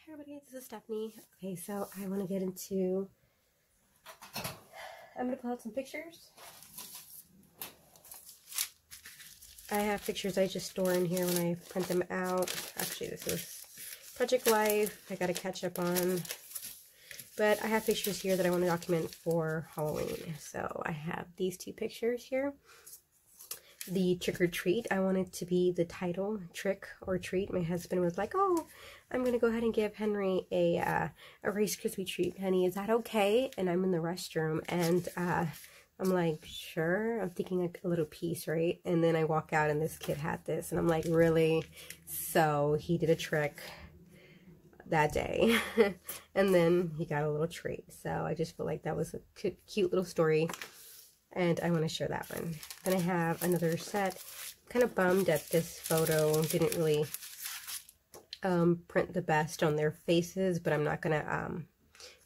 Hey everybody, this is Stephanie. Okay, so I want to get into, I'm going to pull out some pictures. I have pictures I just store in here when I print them out. Actually, this is Project Life I got to catch up on. But I have pictures here that I want to document for Halloween. So I have these two pictures here. The trick or treat, I wanted to be the title, trick or treat. My husband was like, oh, I'm going to go ahead and give Henry a Rice Krispie treat. Honey, is that okay? And I'm in the restroom and I'm like, sure. I'm thinking like a little piece, right? And then I walk out and this kid had this and I'm like, really? So he did a trick that day and then he got a little treat. So I just feel like that was a cute little story. And I want to share that one. Then I have another set. I'm kind of bummed that this photo didn't really print the best on their faces, but I'm not going to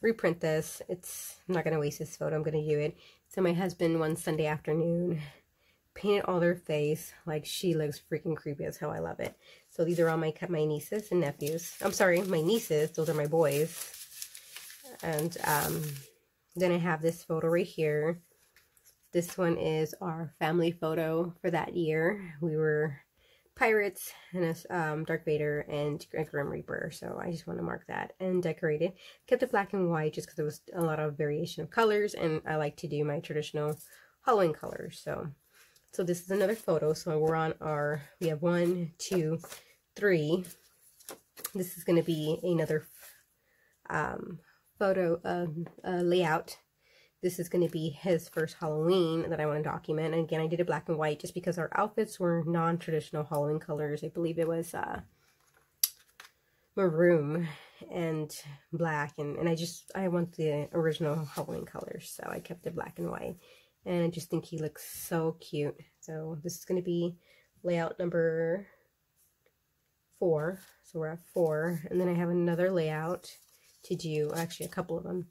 reprint this. I'm not going to waste this photo. I'm going to do it. So my husband one Sunday afternoon painted all their face. Like, she looks freaking creepy as hell. I love it. So these are all my nieces and nephews. I'm sorry, my nieces. Those are my boys. And then I have this photo right here. This one is our family photo for that year. We were pirates and a Darth Vader and a Grim Reaper. So I just want to mark that and decorate it. Kept it black and white just because there was a lot of variation of colors. And I like to do my traditional Halloween colors. So this is another photo. So we're on we have 1, 2, 3. This is going to be another photo layout. This is going to be his first Halloween that I want to document. And again, I did it black and white just because our outfits were non-traditional Halloween colors. I believe it was maroon and black. And I want the original Halloween colors. So I kept it black and white. And I just think he looks so cute. So this is going to be layout number 4. So we're at 4. And then I have another layout to do, actually a couple of them.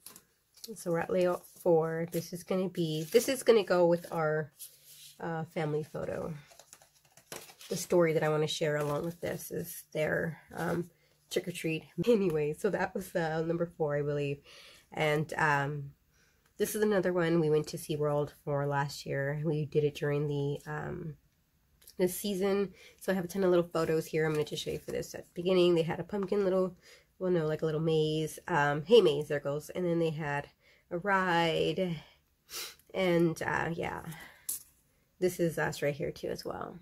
So we're at layout 4. This is going to go with our family photo. The story that I want to share along with this is their trick-or-treat. Anyway, so that was number 4, I believe. And this is another one we went to SeaWorld for last year. We did it during the season. So I have a ton of little photos here. I'm going to just show you for this. At the beginning, they had a pumpkin like a little maze, hay maze, there goes. And then they had a ride, and yeah, this is us right here too as well.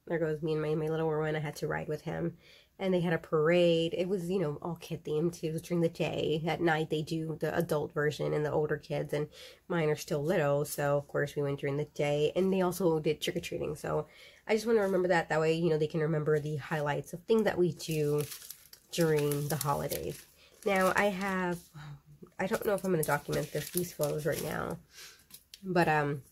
There goes me and my little one. I had to ride with him, and they had a parade. It was, all kid themed too. It was during the day. At night they do the adult version and the older kids, and mine are still little, so of course we went during the day. And they also did trick-or-treating, so I just want to remember that way, they can remember the highlights of things that we do during the holidays. Now I don't know if I'm going to document these photos right now, but I'm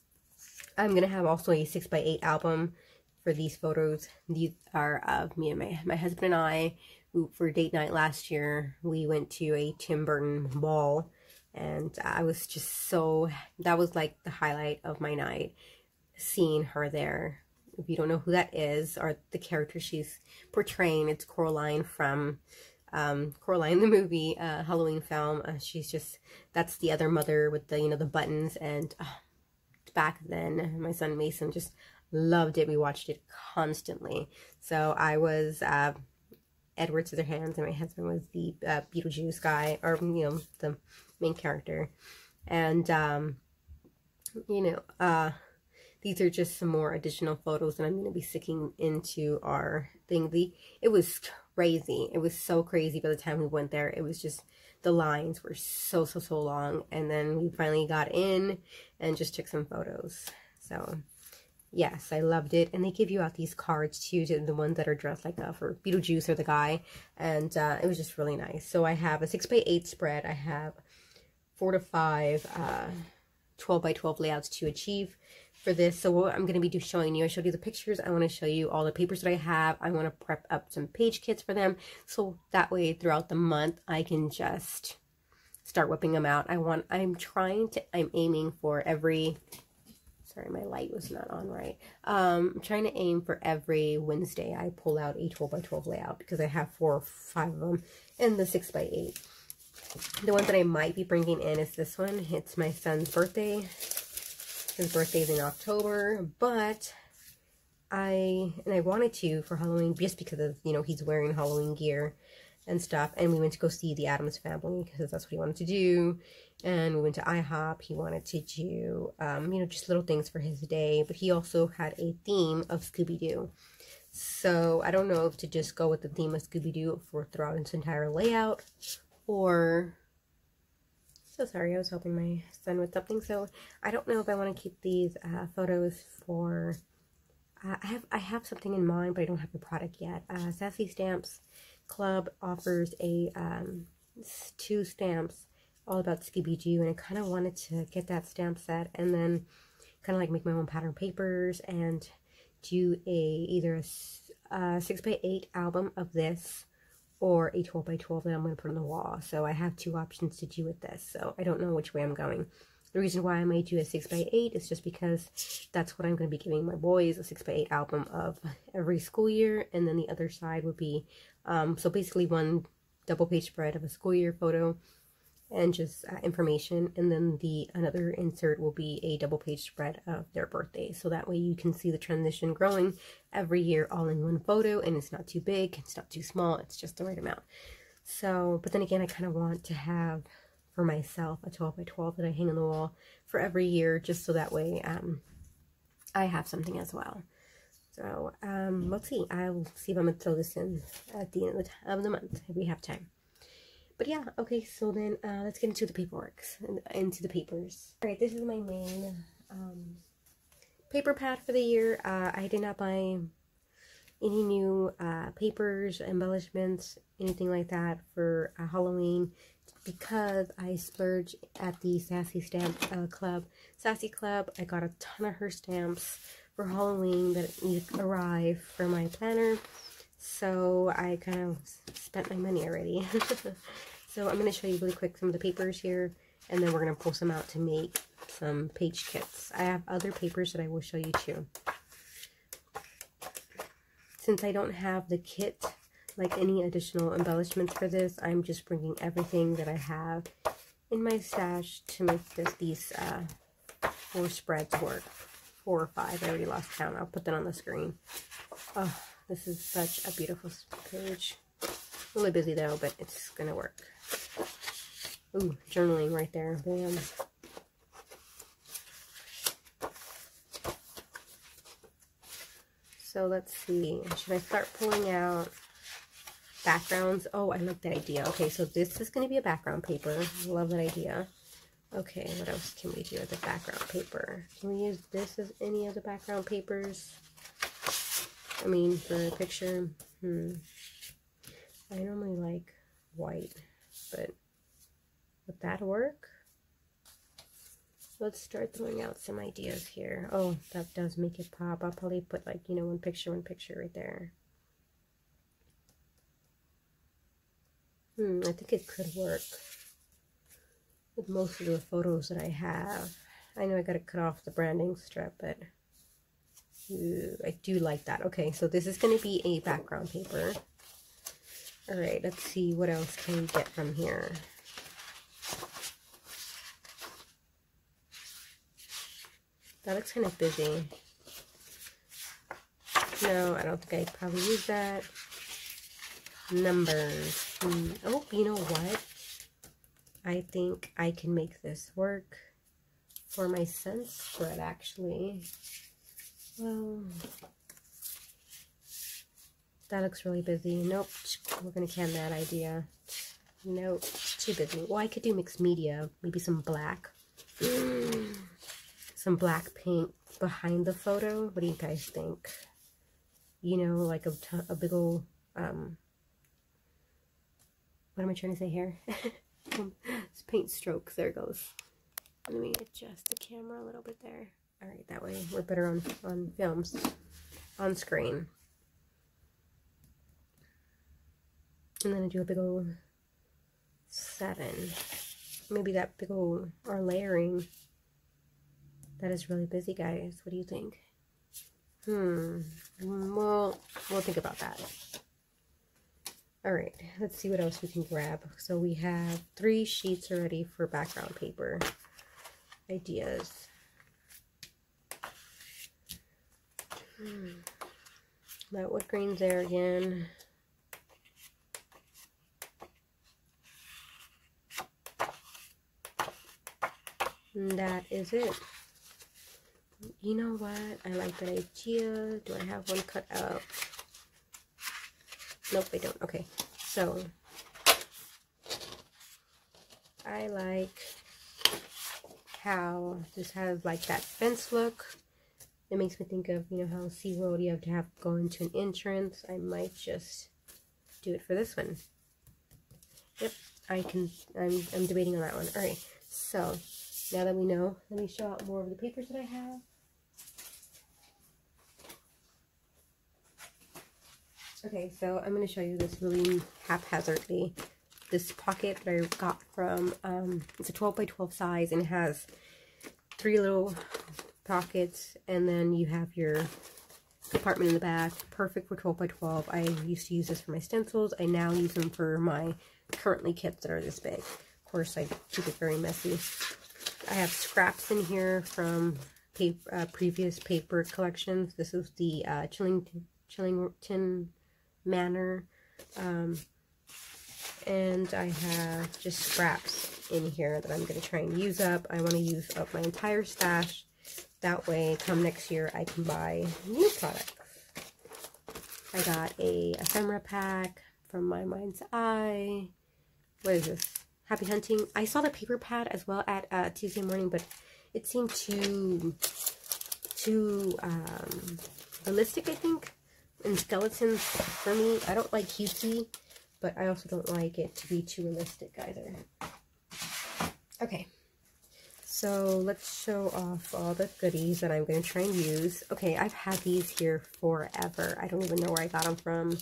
going to have also a 6x8 album for these photos. These are of me and my husband and I, who for date night last year, we went to a Tim Burton ball, and I was just that was like the highlight of my night, seeing her there. If you don't know who that is, or the character she's portraying, it's Coraline from Coraline the movie, Halloween film. That's the other mother with the the buttons. And back then my son Mason just loved it. We watched it constantly. So I was Edward Scissorhands, and my husband was the Beetlejuice guy, or the main character. And these are just some more additional photos that I'm going to be sticking into our thing. It was crazy. It was so crazy by the time we went there. It was just, the lines were so long. And then we finally got in and just took some photos. So, yes, I loved it. And they give you out these cards, too, to the ones that are dressed like for Beetlejuice or the guy. And it was just really nice. So I have a 6x8 spread. I have 4 to 5 12x12 layouts to achieve for this. So what I'm going to be showing you, I showed you the pictures. I want to show you all the papers that I have. I want to prep up some page kits for them, so that way throughout the month I can just start whipping them out. I'm aiming for every Sorry, my light was not on right. I'm trying to aim for every Wednesday I pull out a 12 by 12 layout because I have 4 or 5 of them in the 6 by 8. The one that I might be bringing in is this one. It's my son's birthday. His birthday's in October, but I wanted to for Halloween just because of, you know, he's wearing Halloween gear and stuff, and we went to go see the Addams Family because that's what he wanted to do, and we went to IHOP. He wanted to do, you know, just little things for his day, but he also had a theme of Scooby-Doo. So I don't know if to just go with the theme of Scooby-Doo for throughout its entire layout, or... So sorry, I was helping my son with something, so I don't know if I want to keep these photos for... I have something in mind, but I don't have the product yet. Sassy Stamps Club offers a 2 stamps all about Scooby-Doo, and I kind of wanted to get that stamp set and then kind of like make my own pattern papers and do either a 6 by 8 album of this or a 12 by 12 that I'm going to put on the wall. So I have 2 options to do with this, so I don't know which way I'm going. The reason why I might do a 6 by 8 is just because that's what I'm going to be giving my boys, a 6 by 8 album of every school year, and then the other side would be, so basically 1 double page spread of a school year photo and just information, and then another insert will be a double page spread of their birthday, so that way you can see the transition growing every year all in 1 photo, and it's not too big, it's not too small, it's just the right amount. So, but then again, I kind of want to have for myself a 12 by 12 that I hang on the wall for every year, just so that way I have something as well. So let's see, I'll see if I'm going to throw this in at the end of the month if we have time. But yeah, okay, so then let's get into the paperwork, into the papers. Alright, this is my main paper pad for the year. I did not buy any new papers, embellishments, anything like that for Halloween because I splurged at the Sassy Stamp Club. Sassy Club, I got a ton of her stamps for Halloween that need to arrive for my planner. So I kind of spent my money already. So I'm going to show you really quick some of the papers here, and then we're going to pull some out to make some page kits. I have other papers that I will show you too. Since I don't have the kit, like any additional embellishments for this, I'm just bringing everything that I have in my stash to make these 4 spreads work. 4 or 5, I already lost count. I'll put that on the screen. Oh, this is such a beautiful page. Really busy though, but it's gonna work. Ooh, journaling right there. Bam. So let's see. Should I start pulling out backgrounds? Oh, I like that idea. Okay, so this is going to be a background paper. Love that idea. Okay, what else can we do with the background paper? Can we use this as any of the background papers? I mean, for a picture. I normally like white, but would that work? Let's start throwing out some ideas here. Oh, that does make it pop. I'll probably put, like, you know, one picture right there. I think it could work with most of the photos that I have. I know I gotta cut off the branding strip, but I do like that. Okay, so this is gonna be a background paper. Alright, let's see what else can we get from here. That looks kind of busy. No, I don't think I'd probably use that. Numbers. Oh, you know what? I think I can make this work for my son's spread, actually. Well, that looks really busy. Nope, we're going to can that idea. Nope, too busy. Well, I could do mixed media. Maybe some black. Some black paint behind the photo. What do you guys think? You know, like a big old, what am I trying to say here? It's paint strokes. There it goes. Let me adjust the camera a little bit there. Alright, that way we're better on films, on screen. And then I do a big old 7. Maybe that big old, or layering That is really busy, guys. What do you think? Well, we'll think about that. All right, let's see what else we can grab. So we have 3 sheets already for background paper ideas. That wood grain's there again. And that is it. You know what? I like that idea. Do I have one cut out? Nope, I don't. Okay, so I like how this has like that fence look. It makes me think of, you know, how SeaWorld you have to go into an entrance. I might just do it for this one. Yep, I'm debating on that one. All right, so now that we know, let me show out more of the papers that I have. Okay, so I'm going to show you this really haphazardly. This pocket that I got from, it's a 12 by 12 size, and it has 3 little pockets, and then you have your compartment in the back. Perfect for 12 by 12. I used to use this for my stencils. I now use them for my currently kits that are this big. Of course, I keep it very messy. I have scraps in here from previous paper collections. This is the Chillington Manor, and I have just scraps in here that I'm going to try and use up. I want to use up my entire stash. That way, come next year, I can buy new products. I got a ephemera pack from My Mind's Eye. What is this? Happy Hunting. I saw the paper pad as well at Tuesday morning, but it seemed too realistic, I think. And skeletons, for me, I don't like cutesy, but I also don't like it to be too realistic either. Okay, so let's show off all the goodies that I'm going to try and use. Okay, I've had these here forever. I don't even know where I got them from,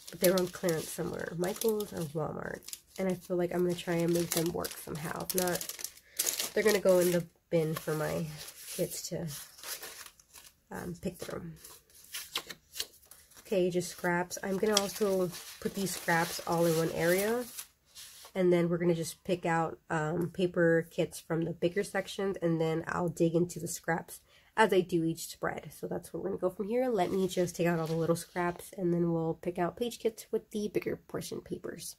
but they were on clearance somewhere. Michael's or Walmart. And I feel like I'm going to try and make them work somehow. If not, they're going to go in the bin for my kids to pick through. Okay, just scraps. I'm going to also put these scraps all in one area. And then we're going to just pick out paper kits from the bigger sections. And then I'll dig into the scraps as I do each spread. So that's where we're going to go from here. Let me just take out all the little scraps. And then we'll pick out page kits with the bigger portion papers.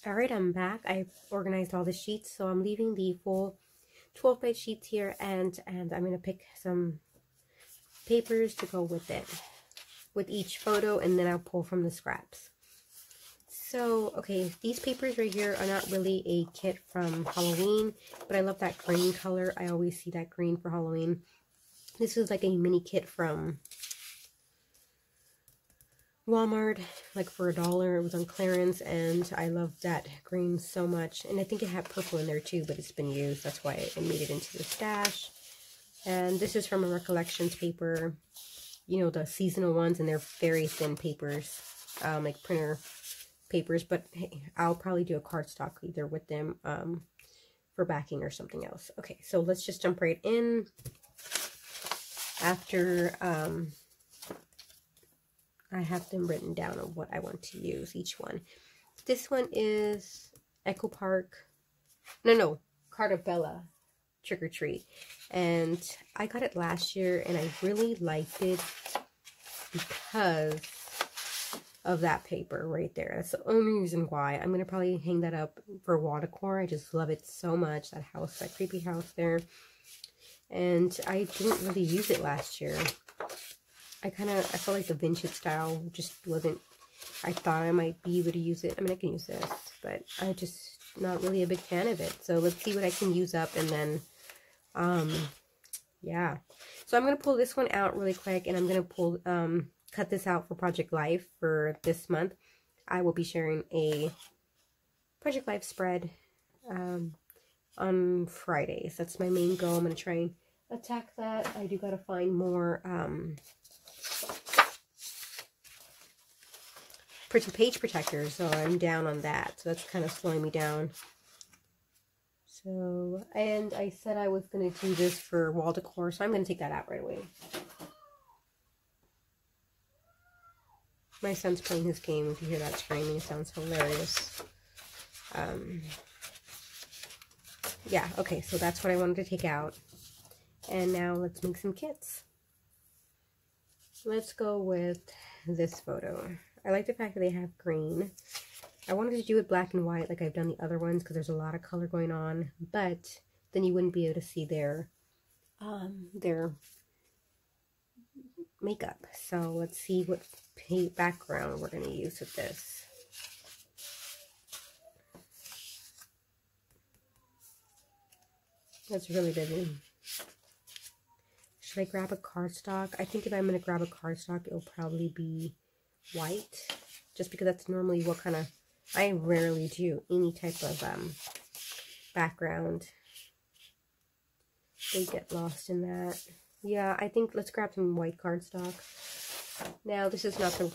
Alright, I'm back. I've organized all the sheets. So I'm leaving the full 12-page sheets here. And I'm going to pick some papers to go with it, with each photo, and then I'll pull from the scraps. So, okay, these papers right here are not really a kit from Halloween, but I love that green color. I always see that green for Halloween. This is like a mini kit from Walmart, like for $1. It was on clearance, and I love that green so much. And I think it had purple in there too, but it's been used. That's why I made it into the stash. And this is from a Recollections paper. You know, the seasonal ones, and they're very thin papers, like printer papers, but hey, I'll probably do a cardstock either with them for backing or something else. Okay, so let's just jump right in. After I have them written down of what I want to use, each one. This one is Echo Park, no, Cartabella Trick or Treat, and I got it last year, and I really liked it because of that paper right there. That's the only reason why. I'm gonna probably hang that up for wall decor. I just love it so much. That house, that creepy house there. And I didn't really use it last year. I felt like the vintage style just wasn't, I thought I might be able to use it. I mean, I can use this, but I'm just not really a big fan of it. So let's see what I can use up, and then yeah. So I'm going to pull this one out really quick, and I'm going to pull, cut this out for Project Life for this month. I will be sharing a Project Life spread on Fridays. That's my main goal. I'm going to try and attack that. I do got to find more page protectors, so I'm down on that. So that's kind of slowing me down. So, and I said I was going to do this for wall decor, so I'm going to take that out right away. My son's playing his game. If you hear that screaming, it sounds hilarious. Yeah, okay, so that's what I wanted to take out. And now let's make some kits. Let's go with this photo. I like the fact that they have green. I wanted to do it black and white like I've done the other ones because there's a lot of color going on, but then you wouldn't be able to see their makeup. So let's see what paint background we're going to use with this. That's really busy. Should I grab a cardstock? I think if I'm going to grab a cardstock, it'll probably be white. Just because that's normally what kind of... I rarely do any type of background. They get lost in that. Yeah, I think let's grab some white cardstock. Now, this is not the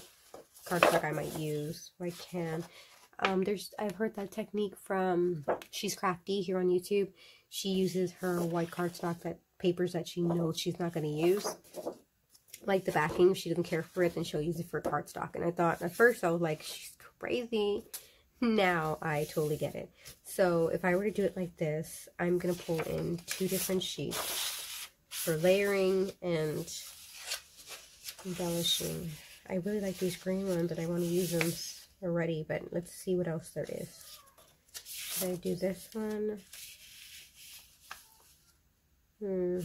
cardstock I might use. I can. I've heard that technique from She's Crafty here on YouTube. She uses her white cardstock, that papers that she knows she's not going to use. Like the backing, if she doesn't care for it, then she'll use it for cardstock. And I thought, at first, I was like, she's crazy. Now, I totally get it. So, if I were to do it like this, I'm going to pull in 2 different sheets for layering and embellishing. I really like these green ones, and I want to use them already, but let's see what else there is. Should I do this one? I'm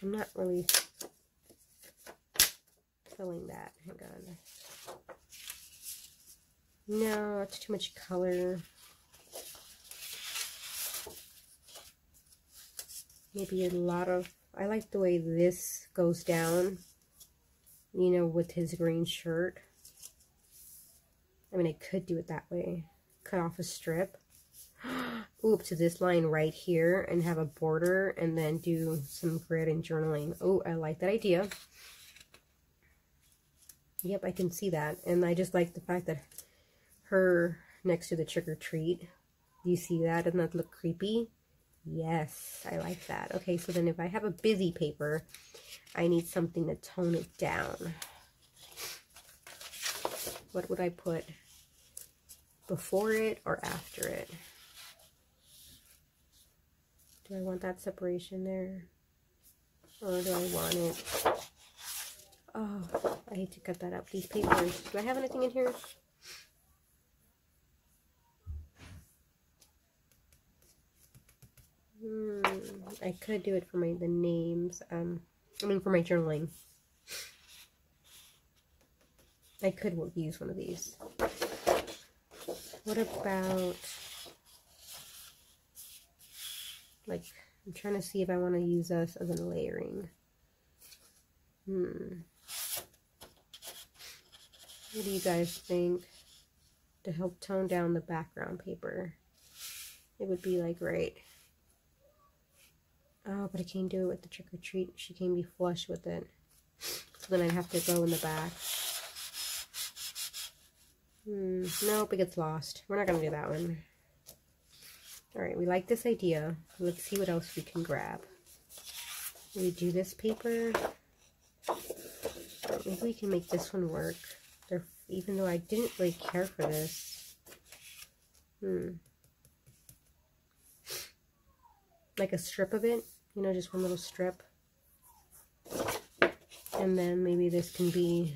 not really filling that. Hang on. No, it's too much color. Maybe a lot of... I like the way this goes down, you know, with his green shirt. I mean, I could do it that way. Cut off a strip. Ooh, up to this line right here and have a border and then do some grid and journaling. Oh, I like that idea. Yep, I can see that. And I just like the fact that her next to the trick or treat. Do you see that? Doesn't that look creepy? Yes, I like that. Okay, so then if I have a busy paper, I need something to tone it down. What would I put before it or after it? Do I want that separation there? Or do I want it? Oh, I hate to cut that up. These papers. Do I have anything in here? I could do it for the names. I mean for my journaling. I could use one of these. What about, like, I'm trying to see if I want to use this as a layering. What do you guys think? To help tone down the background paper. It would be like right. Oh, but I can't do it with the trick or treat. She can't be flush with it. So then I'd have to go in the back. Nope, it gets lost. We're not going to do that one. Alright, we like this idea. Let's see what else we can grab. We do this paper. Maybe we can make this one work. Even though I didn't really care for this. Like a strip of it. You know, just one little strip. And then maybe this can be...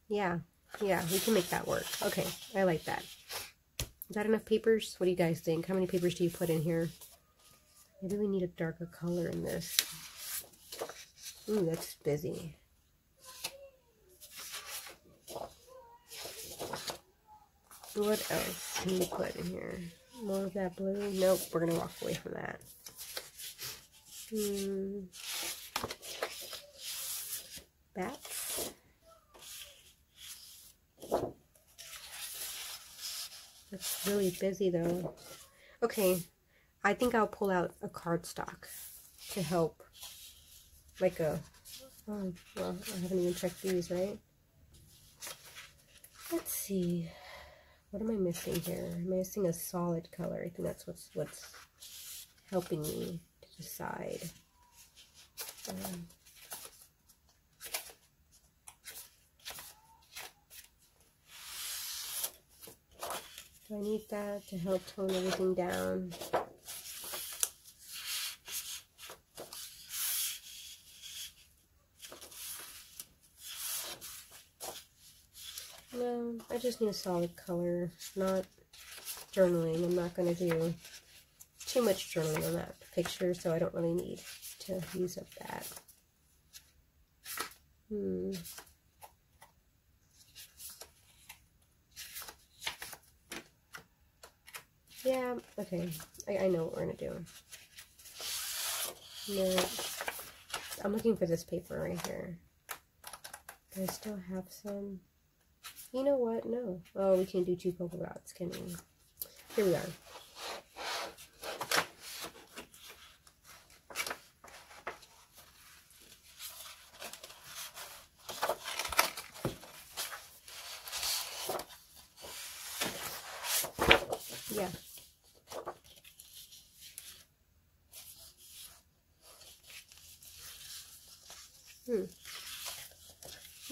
Yeah, we can make that work. Okay, I like that. Is that enough papers? What do you guys think? How many papers do you put in here? Maybe we need a darker color in this. Ooh, that's busy. What else can we put in here? More of that blue? Nope, we're going to walk away from that. Bats? That's really busy though. Okay, I think I'll pull out a cardstock to help. Like a, oh, well, I haven't even checked these, right? Let's see. What am I missing here? I'm missing a solid color. I think that's what's helping me to decide. So I need that to help tone everything down. No, I just need a solid color, not journaling. I'm not going to do too much journaling on that picture, so I don't really need to use up that. Yeah, okay. I know what we're going to do. No, I'm looking for this paper right here. I still have some. You know what? No. Oh, we can't do 2 polka dots, can we? Here we are. Yeah.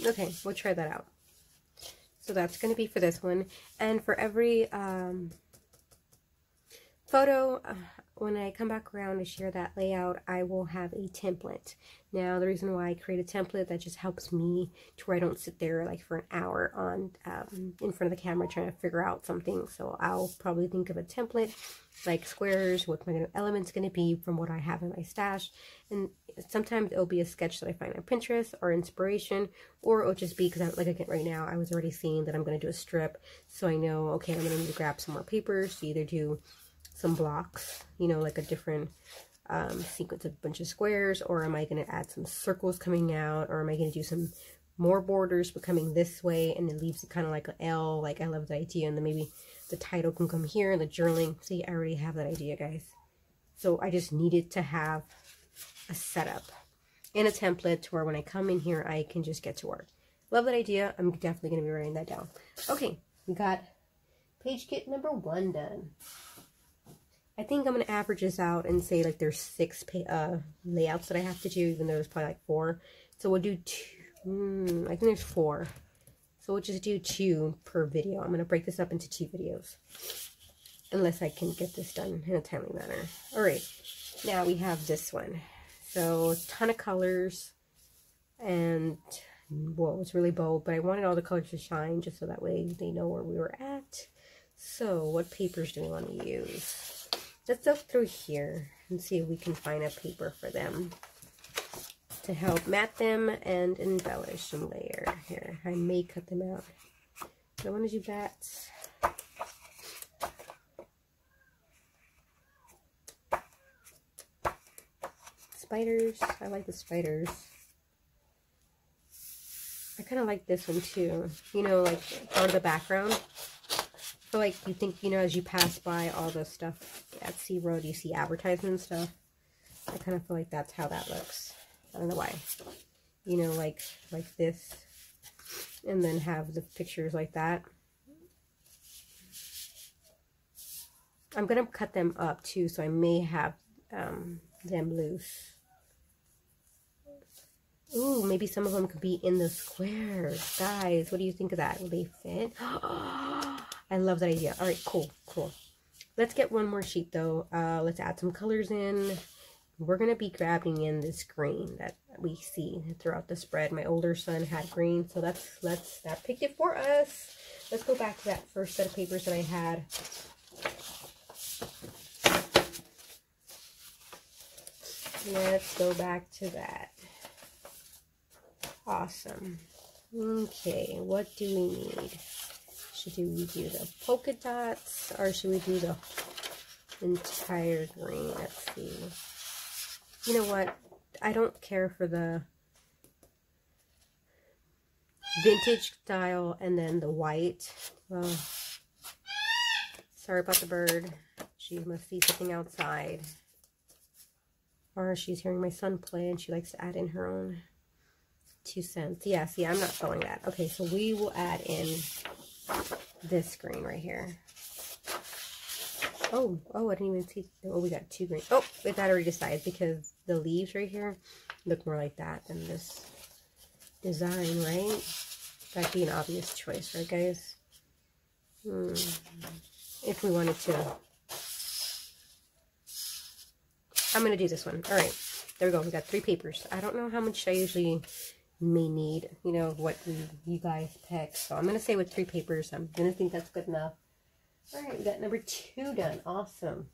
Okay, we'll try that out. So that's going to be for this one. And for every photo, when I come back around to share that layout, I will have a template. Now, the reason why I create a template, that just helps me to where I don't sit there like for an hour on in front of the camera trying to figure out something. So I'll probably think of a template, like squares, what my element's going to be from what I have in my stash. And sometimes it'll be a sketch that I find on Pinterest or inspiration, or it'll just be because, like again, right now I was already seeing that I'm going to do a strip. So I know, okay, I'm going to need to grab some more papers to either do some blocks, you know, like a different sequence of a bunch of squares, or am I going to add some circles coming out, or am I going to do some more borders but coming this way, and it leaves it kind of like an L. Like, I love the idea, and then maybe the title can come here, and the journaling. See, I already have that idea, guys. So I just needed to have a setup and a template to where when I come in here, I can just get to work. Love that idea. I'm definitely going to be writing that down. Okay, we got page kit number 1 done. I think I'm going to average this out and say like there's 6 layouts that I have to do, even though there's probably like 4. So we'll do 2, I think there's 4. So we'll just do 2 per video. I'm going to break this up into 2 videos. Unless I can get this done in a timely manner. Alright, now we have this one. So a ton of colors. And, well, it's really bold, but I wanted all the colors to shine just so that way they know where we were at. So what papers do we want to use? Let's look through here and see if we can find a paper for them to help mat them and embellish and layer. Here, I may cut them out. I want to do bats. Spiders. I like the spiders. I kind of like this one too. You know, like part of the background. I feel like you think, you know, as you pass by all the stuff at SeaWorld, you see advertisement and stuff. I kind of feel like that's how that looks. I don't know why. You know, like this. And then have the pictures like that. I'm going to cut them up too, so I may have them loose. Ooh, maybe some of them could be in the squares. Guys, what do you think of that? Will they fit? I love that idea. All right, cool, cool. Let's get one more sheet, though. Let's add some colors in. We're going to be grabbing in this green that we see throughout the spread. My older son had green, so that picked it for us. Let's go back to that first set of papers that I had. Let's go back to that. Awesome. Okay, what do we need? Should we do the polka dots, or should we do the entire green? Let's see. You know what? I don't care for the vintage style and then the white. Well, sorry about the bird. She must be sitting outside. Or she's hearing my son play and she likes to add in her own 2 cents. Yeah, see, I'm not showing that. Okay, so we will add in this green right here. Oh, I didn't even see. Oh, we got 2 green. Oh, that already decided because the leaves right here look more like that than this design, right? That'd be an obvious choice, right, guys? If we wanted to. I'm going to do this one. All right, there we go. We got 3 papers. I don't know how much I usually may need, you know, what you guys pick. So I'm going to say with 3 papers, I'm going to think that's good enough. All right, we got number 2 done. Awesome.